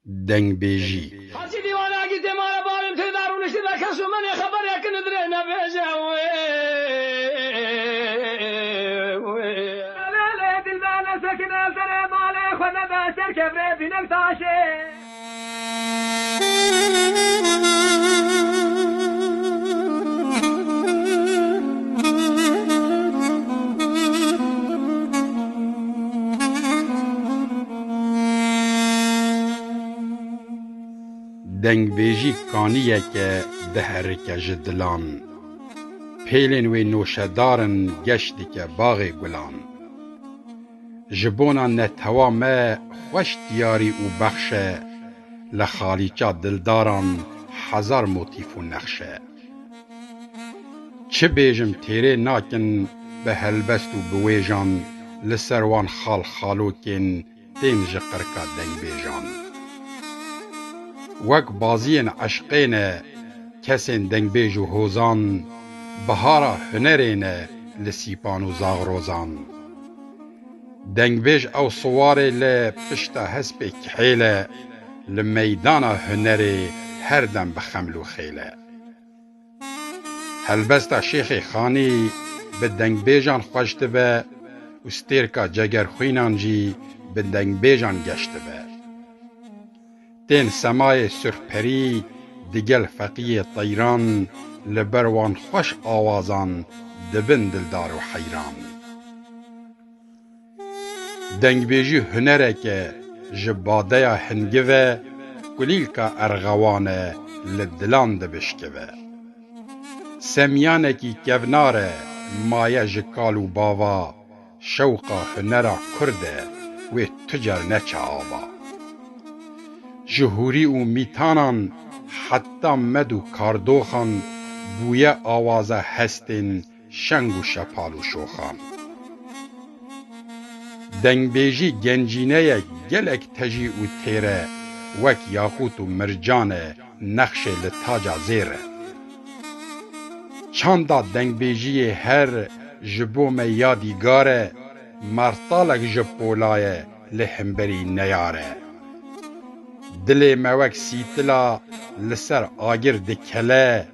دنگ بیجی حاجی دیوانا گیتی مارا بارم تی دارونشتی در کسو من خبر یکن دره نبیجه لاله دل بانه سکنه سره ماله خونه بسر کبره بینک تاشه دنگ بیجی کانیه که دهرکه جدلان پیلن و نوشدارن گشتی که باغ گلان جبونا نتوا ما خوش دیاری و بخشه لخالیچا دلداران هزار موتیف و نقشه چه بیجم تیره ناکن به هلبست و بویجان لسروان خال خالوکن تین جقرکا دنگ بیجان وک بازین عشقین کسین دنگ بیج و هوزان بهارا هنرین لسیپان و زاغروزان دنگ بیج او سواره لپشتا هسپ کحیله لمیدان هنری هر دم بخمل و خیله هلبستا شیخ خانی به دنگ بیجان خوشت به استیرکا جگر خوینان جی به دنگ بیجان گشت به تین سمای سرپری دیگل فقی طیران لبروان خوش آوازان دبن دلدار و حیران دنگ بیجی هنره که جباده هنگوه گلیل که ارغوانه لدلان دبشکوه سمیانه کی کوناره مایه جکال و باوا شوقا هنره کرده و تجر نچه آوا جهوری و میتانان حتی مدو کاردوخان بویه آوازه هستین شنگ و شپال و شوخان دنگ بیجی گنجینه گلک تجی و تیره وک یاقوت و مرجان نقش لتاجا زیره چاندا دنگ بیجی هر جبوم یادیگاره مرتالک جپولای لهمبری نیاره دل موک سیتلا لسر آگر دکله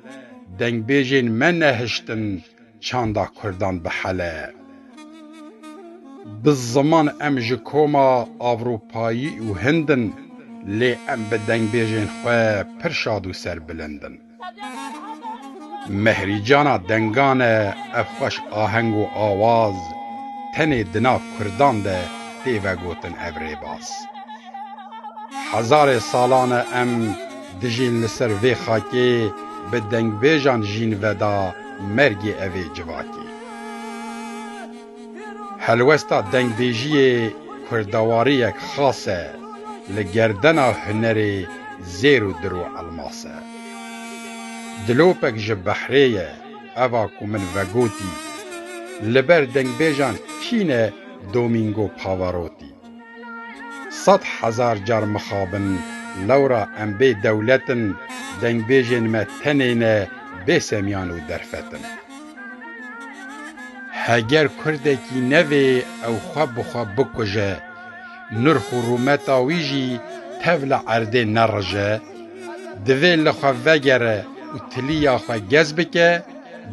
دنگ بیجین من نهشتن چاندا کردان بحله بالزمان ام جکوما آوروپایی و هندن لی ام به دنگ بیجین خواه پرشاد و سر بلندن مهری جانا دنگان افخوش آهنگ و آواز تنی دناف کردان ده دیوه گوتن ابری باز هزار سالان ام دجین لسر وی خاکی به دنگ بیجان جین ودا مرگی اوی جواکی هلوستا دنگ بیجی کردواری یک خاصه لگردنا هنری زیر و درو الماسه دلوپک جبحریه اوا کومن وگوتی لبر دنگ بیجان کینه دومینگو پاواروتی 100,000 جار مخابن لورا ام بی دولتن دنگ بیجن ما تنینه بی سمیان و درفتن هگر کردکی نوی او خواب خواب بکجه نرخ و رومتا ویجی تول عرده نرجه دوی لخوا وگره و تلیا خوا گز بکه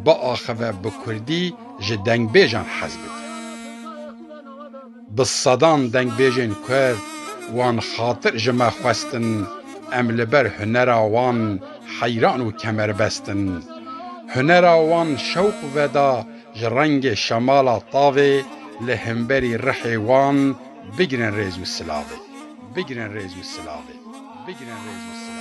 با آخوه بکردی جه دنگ بیجان حزبت بالصدان دنگ بیجن کرد وان خاطر جمع خواستن ام لبر هنرا وان حیران و کمر بستن هنرا وان شوق ودا جرنگ شمالا طاوه لهمبری رحی وان بگرن ریز و سلاوه بگرن ریز و سلاوه بگرن ریز و سلاوه